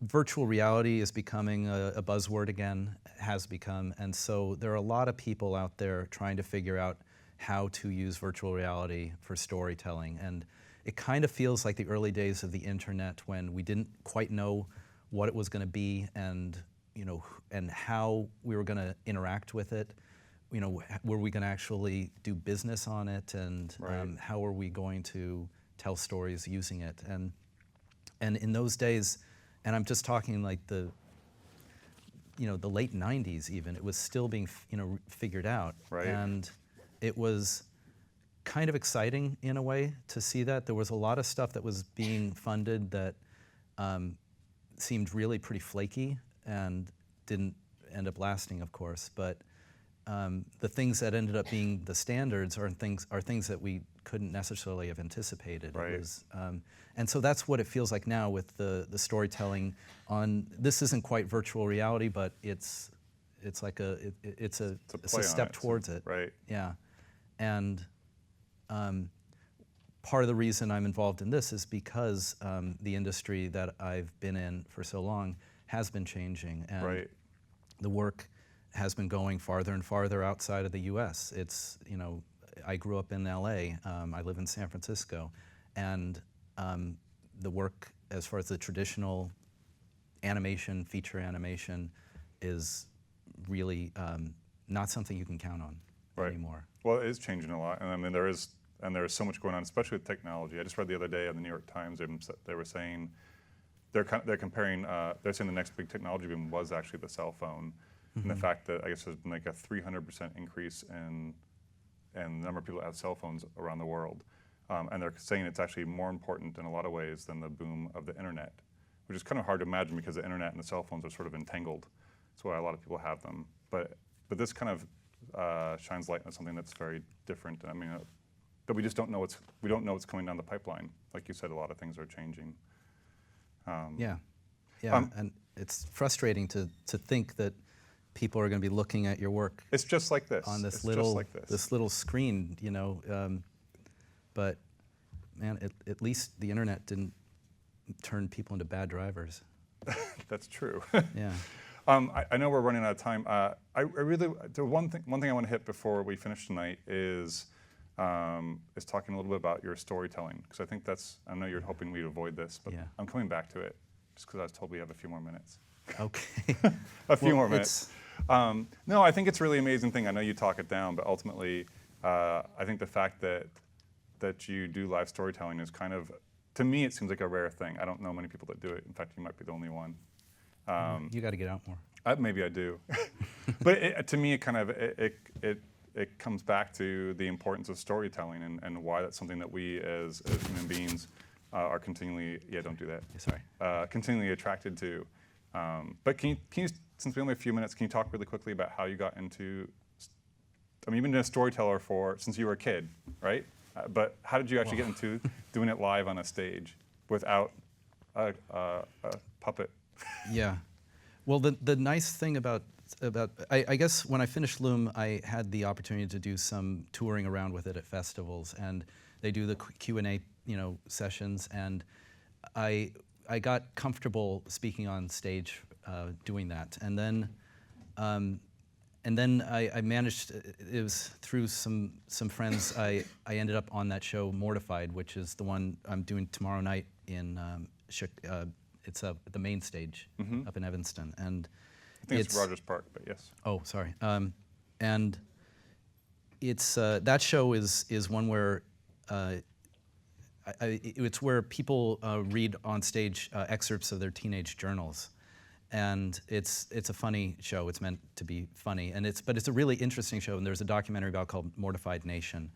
virtual reality is becoming a buzzword again, has become, and so there are a lot of people out there trying to figure out how to use virtual reality for storytelling. And it kind of feels like the early days of the internet, when we didn't quite know what it was going to be, and and how we were going to interact with it. Were we going to actually do business on it, and Right. how are we going to tell stories using it? And in those days, and I'm just talking like the late '90s even, it was still being figured out, Right. and it was kind of exciting in a way to see that. There was a lot of stuff that was being funded that seemed really pretty flaky and didn't end up lasting, of course, but the things that ended up being the standards are things that we couldn't necessarily have anticipated. Right. It was, and so that's what it feels like now with the storytelling on, this isn't quite virtual reality, but it's it's like it's a play on step it, towards it. right? Yeah, and part of the reason I'm involved in this is because the industry that I've been in for so long has been changing, and Right. the work has been going farther and farther outside of the U.S. It's, you know, I grew up in L.A. I live in San Francisco, and the work as far as the traditional animation, feature animation, is really not something you can count on Right. anymore. Well, it is changing a lot, and I mean there is so much going on, especially with technology. I just read the other day on the New York Times they were saying they're comparing they're saying the next big technology boom was actually the cell phone, and the fact that I guess there's been like a 300% increase in the number of people that have cell phones around the world, and they're saying it's actually more important in a lot of ways than the boom of the internet, which is kind of hard to imagine because the internet and the cell phones are sort of entangled. That's why a lot of people have them. But this kind of shines light on something that's very different. I mean, but we just don't know what's coming down the pipeline. Like you said, a lot of things are changing. Yeah, and it's frustrating to think that people are going to be looking at your work It's just like this. on it's just like this. this little screen, you know. But man, at least the internet didn't turn people into bad drivers. That's true. Yeah. I know we're running out of time. The one thing I want to hit before we finish tonight is talking a little bit about your storytelling, because I think I know you're hoping we'd avoid this, but Yeah. I'm coming back to it just because I was told we have a few more minutes. Okay. A few more minutes. No, I think it's a really amazing thing. I know you talk it down, but ultimately, I think the fact that you do live storytelling is kind of, to me, it seems like a rare thing. I don't know many people that do it. In fact, you might be the only one. You got to get out more. Maybe I do, but to me, it kind of it comes back to the importance of storytelling and why that's something that we as human beings are continually don't do that. Sorry. Continually attracted to. But can you, since we only have a few minutes, can you talk really quickly about how you got into? I mean, you've been a storyteller since you were a kid, right? But how did you actually get into doing it live on a stage without a puppet? Yeah. Well, the nice thing about I guess when I finished Loom, I had the opportunity to do some touring around with it at festivals, and they do the Q&A, sessions, and I got comfortable speaking on stage doing that, and then I managed. It was through some friends. I ended up on that show, Mortified, which is the one I'm doing tomorrow night in. It's the main stage up in Evanston, and I think it's Rogers Park, but yes. Oh, sorry. And it's that show is one where it's where people read on stage excerpts of their teenage journals, and it's a funny show. It's meant to be funny, but it's a really interesting show. And there's a documentary about called Mortified Nation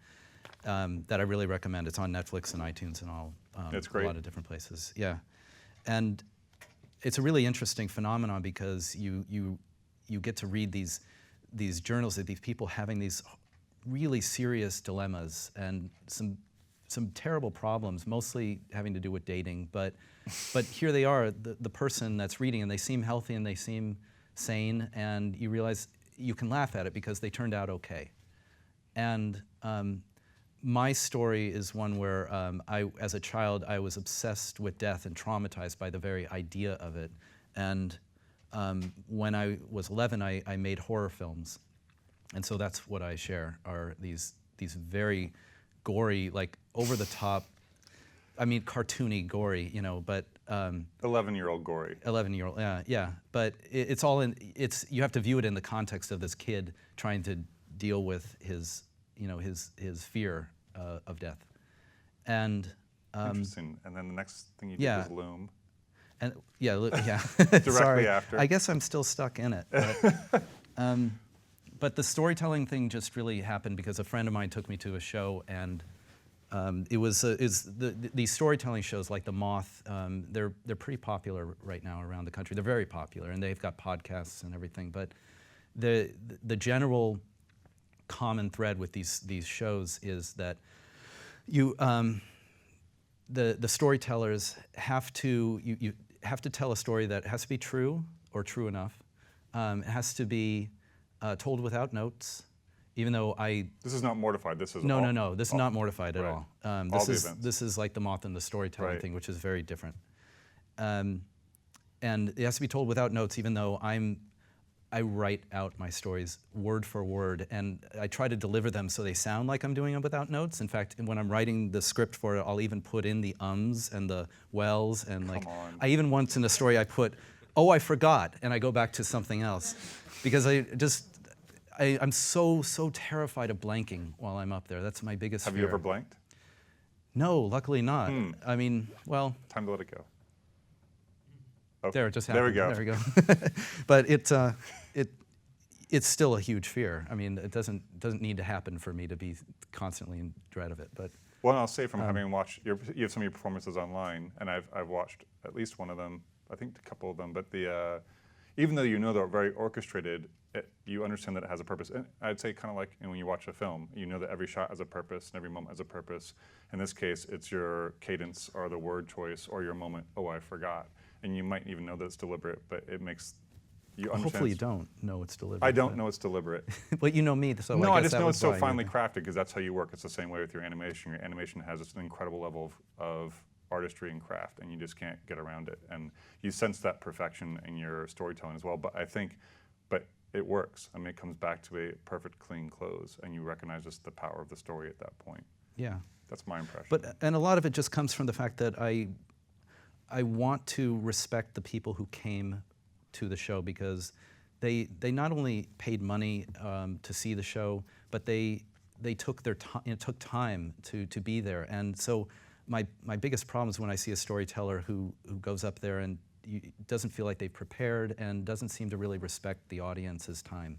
that I really recommend. It's on Netflix and iTunes and all. It's great. A lot of different places. Yeah. And it's a really interesting phenomenon because you get to read these journals of these people having these really serious dilemmas and some terrible problems, mostly having to do with dating. But here they are, the person that's reading, and they seem healthy and they seem sane, and you realize you can laugh at it because they turned out okay. And my story is one where as a child, I was obsessed with death and traumatized by the very idea of it. And when I was 11, I made horror films. And so that's what I share, are these very gory, like over-the-top, I mean, cartoony gory, but... 11-year-old gory. 11-year-old, yeah. But it's all you have to view it in the context of this kid trying to deal with his fear of death, and interesting. And then the next thing you did was Loom. And yeah. Directly Sorry. after. I guess I'm still stuck in it. But the storytelling thing just really happened because a friend of mine took me to a show, and it was these storytelling shows like The Moth. They're pretty popular right now around the country. They're very popular, and they've got podcasts and everything. But the general common thread with these shows is that the storytellers have to tell a story that has to be true or true enough, It has to be told without notes, even though This is not mortified. This is no. This is not mortified at right. all. All the events. This is like the moth and the storytelling Right. thing, which is very different. And it has to be told without notes, even though I write out my stories word for word, and I try to deliver them so they sound like I'm doing them without notes. In fact, when I'm writing the script for it, I'll even put in the ums and the wells, and like on. I even once in a story I put, oh, I forgot, and I go back to something else, because I'm so terrified of blanking while I'm up there. That's my biggest fear. Have you ever blanked? No, luckily not. I mean, well. Time to let it go. Oh, There, it just there happened. we go. There we go. But it's still a huge fear. I mean, it doesn't need to happen for me to be constantly in dread of it. But Well, I'll say from having watched, you have some of your performances online, and I've watched at least one of them, I think a couple of them, but even though you know they're very orchestrated, you understand that it has a purpose. And I'd say kind of like when you watch a film, you know that every shot has a purpose and every moment has a purpose. In this case, it's your cadence or the word choice or your moment, oh, I forgot. And you might even know that it's deliberate, but it makes you understand. hopefully you don't know it's deliberate. I don't know it's deliberate. But you know me, so No, I I guess just that know was it's so why finely crafted because that's how you work. It's the same way with your animation. Your animation has an incredible level of artistry and craft, and you just can't get around it. And you sense that perfection in your storytelling as well. But it works. I mean, it comes back to a perfect, clean close, and you recognize just the power of the story at that point. Yeah. That's my impression. And a lot of it just comes from the fact that I want to respect the people who came to the show, because they not only paid money to see the show, but they took their time. It took time to be there. And so my biggest problem is when I see a storyteller who goes up there and doesn't feel like they've prepared and doesn't seem to really respect the audience's time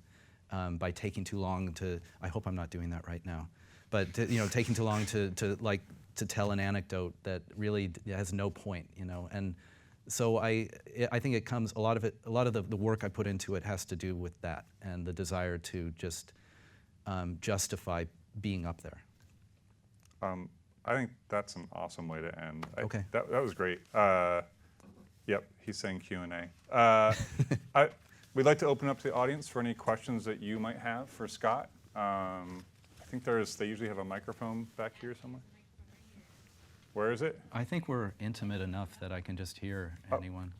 by taking too long to. I hope I'm not doing that right now, but taking too long to tell an anecdote that really has no point, and so I think it comes a lot of the work I put into it has to do with that and the desire to just justify being up there. I think that's an awesome way to end. Okay. That was great. Yep, he's saying Q&A. We'd like to open up to the audience for any questions that you might have for Scott. I think they usually have a microphone back here somewhere. Where is it? I think we're intimate enough that I can just hear anyone.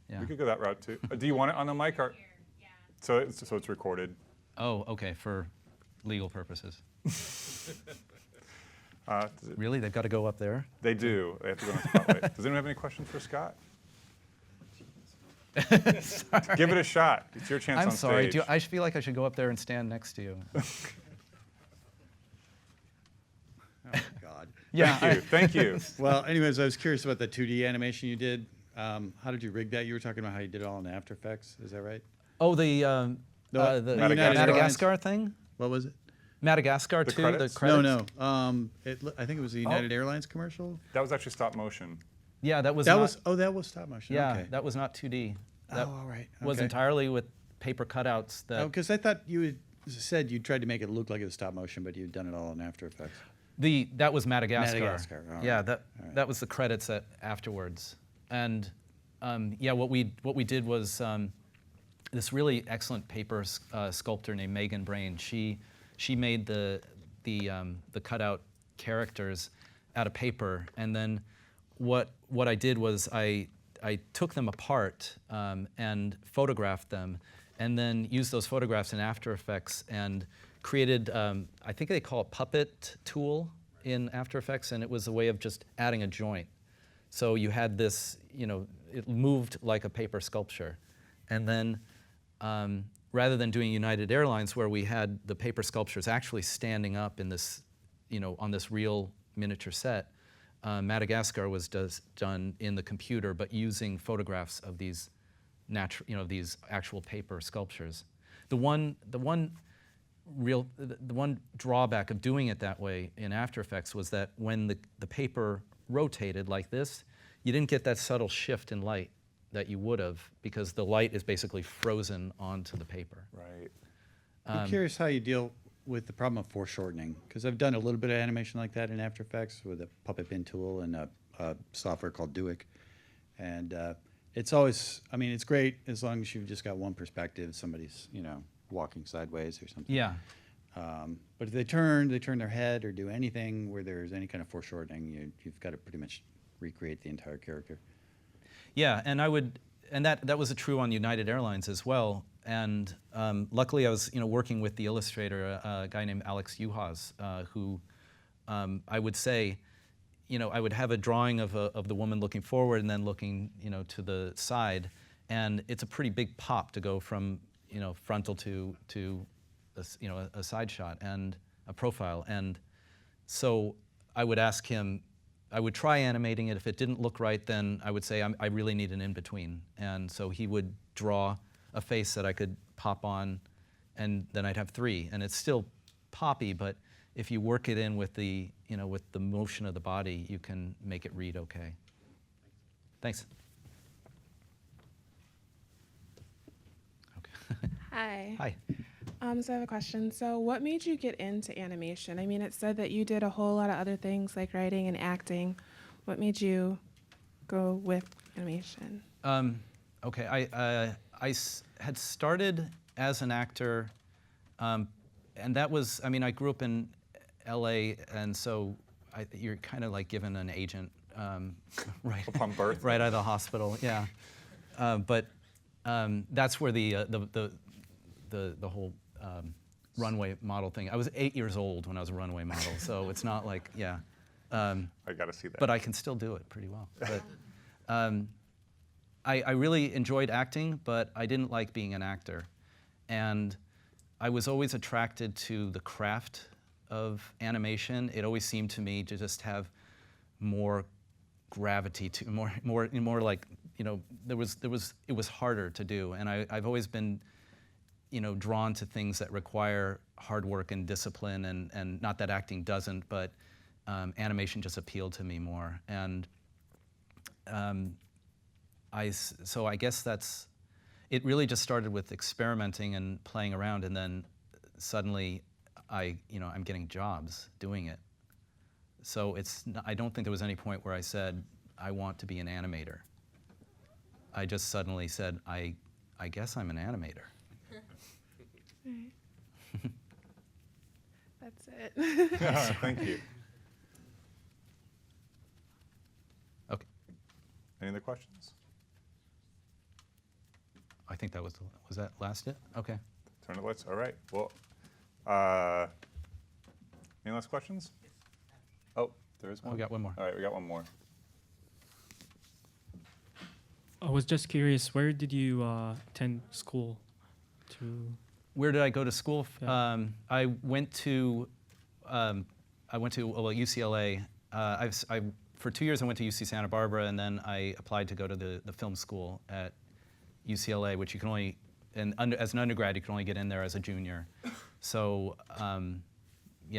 Yeah. We could go that route too. Do you want it on the mic? Or? Yeah. So it's recorded. Oh, okay, for legal purposes. Does Really? They've got to go up there? They do. They have to go in the spotlight. Does anyone have any questions for Scott? Give it a shot. It's your chance I'm on sorry. stage. I feel like I should go up there and stand next to you. Oh, God. Yeah. Thank you. Well, anyways, I was curious about the 2D animation you did. How did you rig that? You were talking about how you did it all in After Effects. Is that right? Oh, the United Madagascar thing? What was it? Madagascar The 2, credits? the credits? No. I think it was the United Airlines commercial. That was actually stop motion. Yeah, that was That not, was stop motion. yeah, Okay. that was not 2D. That all right. was Okay. entirely with paper cutouts. That Because I thought you had said you tried to make it look like it was stop motion, but you'd done it all in After Effects. that was Madagascar. Madagascar, all Yeah, right. that was the credits afterwards. And yeah, what we did was this really excellent paper sculptor named Megan Brain. She made the cutout characters out of paper, and then what I did was I took them apart and photographed them, and then used those photographs in After Effects and created, I think they call it Puppet tool in After Effects, and it was a way of just adding a joint. So you had this, it moved like a paper sculpture. And then rather than doing United Airlines, where we had the paper sculptures actually standing up in this, on this real miniature set, Madagascar was done in the computer, but using photographs of these these actual paper sculptures. The one drawback of doing it that way in After Effects was that when the paper rotated like this, you didn't get that subtle shift in light that you would have, because the light is basically frozen onto the paper. Right. I'm curious how you deal with the problem of foreshortening, because I've done a little bit of animation like that in After Effects with a puppet bin tool and a software called Duik. And it's always, I mean, it's great as long as you've just got one perspective, somebody's, walking sideways or something. Yeah. But if they turn their head or do anything where there's any kind of foreshortening, you've got to pretty much recreate the entire character. Yeah, and that was true on United Airlines as well. And luckily, I was working with the illustrator, a guy named Alex Uhas, who I would say, I would have a drawing of the woman looking forward and then looking, to the side, and it's a pretty big pop to go from frontal to a side shot and a profile. And so I would ask him. I would try animating it. If it didn't look right, then I would say I really need an in-between. And so he would draw a face that I could pop on, and then I'd have 3. And it's still poppy, but if you work it in with the motion of the body, you can make it read okay. Thanks. Okay. Hi. Hi. So I have a question. So what made you get into animation? I mean, it said that you did a whole lot of other things like writing and acting. What made you go with animation? Okay, I had started as an actor, and that was, I grew up in LA, and so you're kind of like given an agent right Upon birth? right out of the hospital, yeah. But that's where the whole runway model thing. I was 8 years old when I was a runway model, so it's not like, yeah. I got to see that. But I can still do it pretty well. But I really enjoyed acting, but I didn't like being an actor. And I was always attracted to the craft of animation. It always seemed to me to just have more gravity, to more like, it was harder to do. And I've always been drawn to things that require hard work and discipline, and not that acting doesn't, but animation just appealed to me more. And so I guess it really just started with experimenting and playing around, and then suddenly I'm getting jobs doing it. So I don't think there was any point where I said, I want to be an animator. I just suddenly said, I guess I'm an animator. Right. That's it. Thank you. Okay. Any other questions? I think that was that last it? Okay. Turn the lights. All right. Well, any last questions? Oh, there is one. We got one more. All right, we got one more. I was just curious, where did you attend school? Where did I go to school? Yeah. I went to UCLA. For 2 years I went to UC Santa Barbara, and then I applied to go to the film school at UCLA, which you can only, as an undergrad, you can only get in there as a junior. So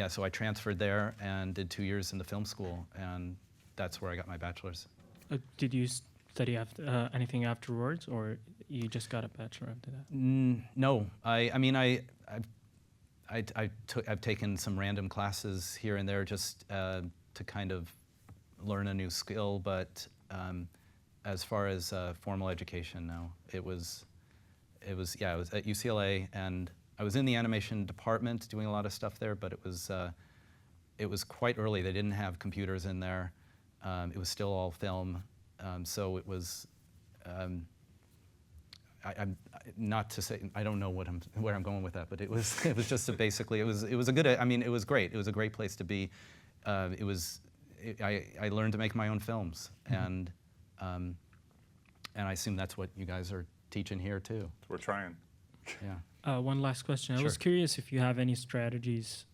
so I transferred there and did 2 years in the film school, and that's where I got my bachelor's. Did you study anything afterwards, or you just got a bachelor after that? No, I've taken some random classes here and there just to kind of learn a new skill, but as far as formal education, no. It was I was at UCLA, and I was in the animation department doing a lot of stuff there, but it was quite early. They didn't have computers in there. It was still all film, so it was. I'm not to say I don't know where I'm going with that, but it was just basically it was a good. It was great. It was a great place to be. I learned to make my own films, and I assume that's what you guys are teaching here too. We're trying. Yeah. One last question. Sure. I was curious if you have any strategies,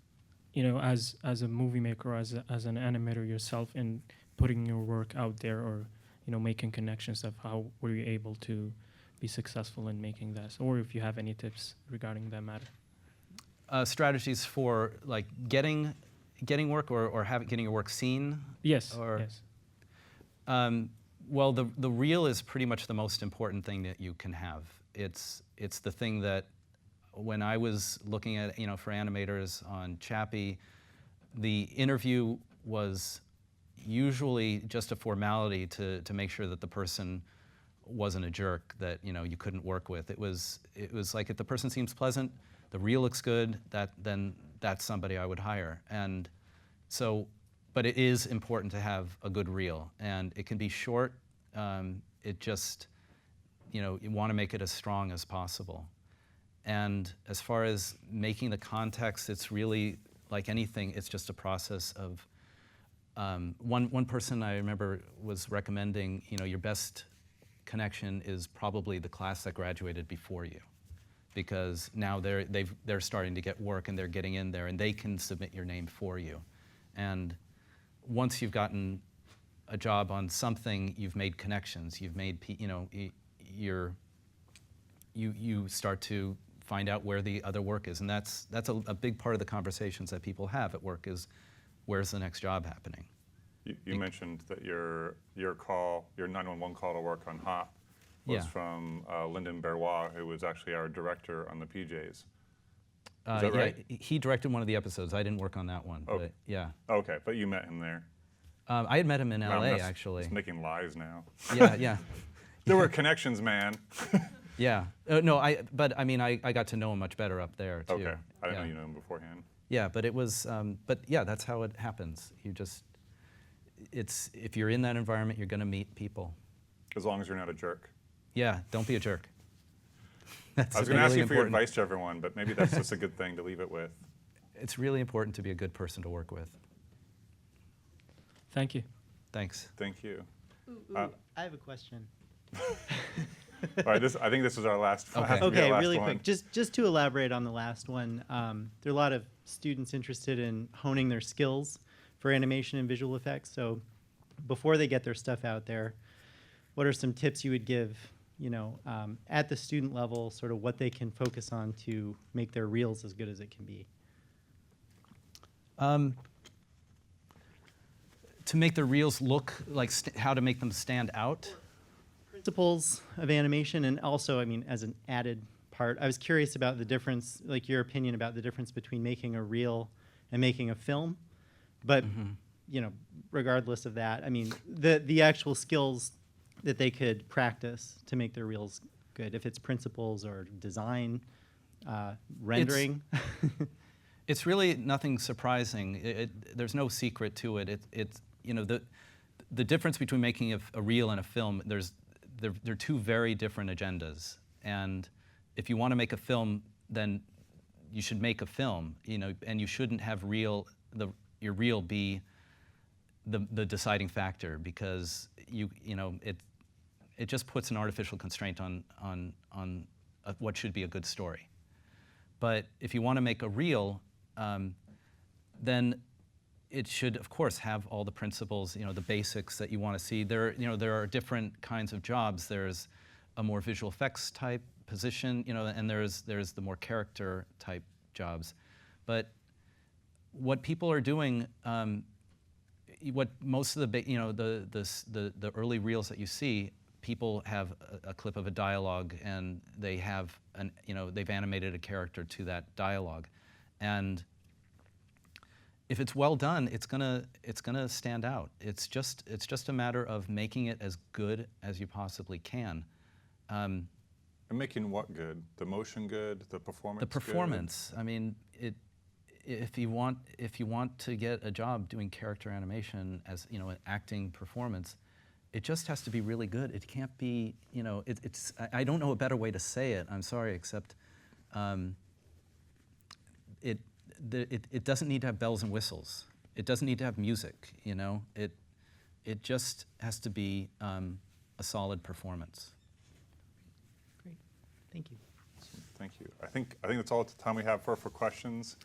as a movie maker, as an animator yourself, in putting your work out there, or making connections of how were you able to be successful in making this, or if you have any tips regarding that matter. Strategies for like getting work or getting your work seen. Yes. Or, yes. Well, the reel is pretty much the most important thing that you can have. It's the thing that when I was looking at for animators on Chappie, the interview was usually just a formality to make sure that the person wasn't a jerk that you couldn't work with. It was like if the person seems pleasant, the reel looks good, then that's somebody I would hire. And so, but it is important to have a good reel, and it can be short. It just, you want to make it as strong as possible. And as far as making the context, it's really like anything. It's just a process of. One person I remember was recommending, your best connection is probably the class that graduated before you, because now they're starting to get work and they're getting in there and they can submit your name for you. And once you've gotten a job on something, you've made connections. You've made, you start to find out where the other work is, and that's a big part of the conversations that people have at work is, where's the next job happening? You mentioned that your 911 call to work on HOP was from Lyndon Berrois, who was actually our director on the PJs. Is that right? He directed one of the episodes. I didn't work on that one, Okay. but yeah. Okay, but you met him there. I had met him in LA, that's actually. Just making lies now. Yeah. There were connections, man. Yeah. No, I got to know him much better up there, too. Okay, I didn't know you knew him beforehand. Yeah, but it was, that's how it happens. If you're in that environment, you're going to meet people. As long as you're not a jerk. Yeah, don't be a jerk. That's I was going to ask really you for your important. advice to everyone, but maybe that's just a good thing to leave it with. It's really important to be a good person to work with. Thank you. Thanks. Thank you. I have a question. All right, I think this is our last. Okay. has to be our Okay, last really one. quick. Just to elaborate on the last one, there are a lot of students interested in honing their skills for animation and visual effects. So before they get their stuff out there, what are some tips you would give, at the student level, sort of what they can focus on to make their reels as good as it can be? To make the reels look like how to make them stand out. Principles of animation, and also, as an added part, I was curious about the difference, like your opinion about the difference between making a reel and making a film. But, regardless of that, the actual skills that they could practice to make their reels good, if it's principles or design, rendering. It's really nothing surprising. There's no secret to it. The difference between making a reel and a film, they're two very different agendas. And if you want to make a film, then you should make a film, and you shouldn't have your reel be the deciding factor, because it just puts an artificial constraint on what should be a good story. But if you want to make a reel, then it should, of course, have all the principles, the basics that you want to see. There are different kinds of jobs. There's a more visual effects type position, and there's the more character type jobs. But what people are doing, what most of the early reels that you see, people have a clip of a dialogue, and they have they've animated a character to that dialogue, and if it's well done, it's gonna stand out. It's just a matter of making it as good as you possibly can. And making what good? The motion good? The performance? The performance. Good? If you want to get a job doing character animation as an acting performance, it just has to be really good. It can't be I don't know a better way to say it. I'm sorry, except it doesn't need to have bells and whistles. It doesn't need to have music. It just has to be a solid performance. Great, thank you. Thank you. I think that's all the time we have for questions.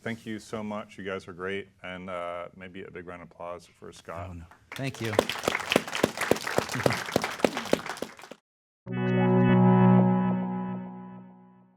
Thank you so much. You guys are great, and maybe a big round of applause for Scott. Oh, no. Thank you.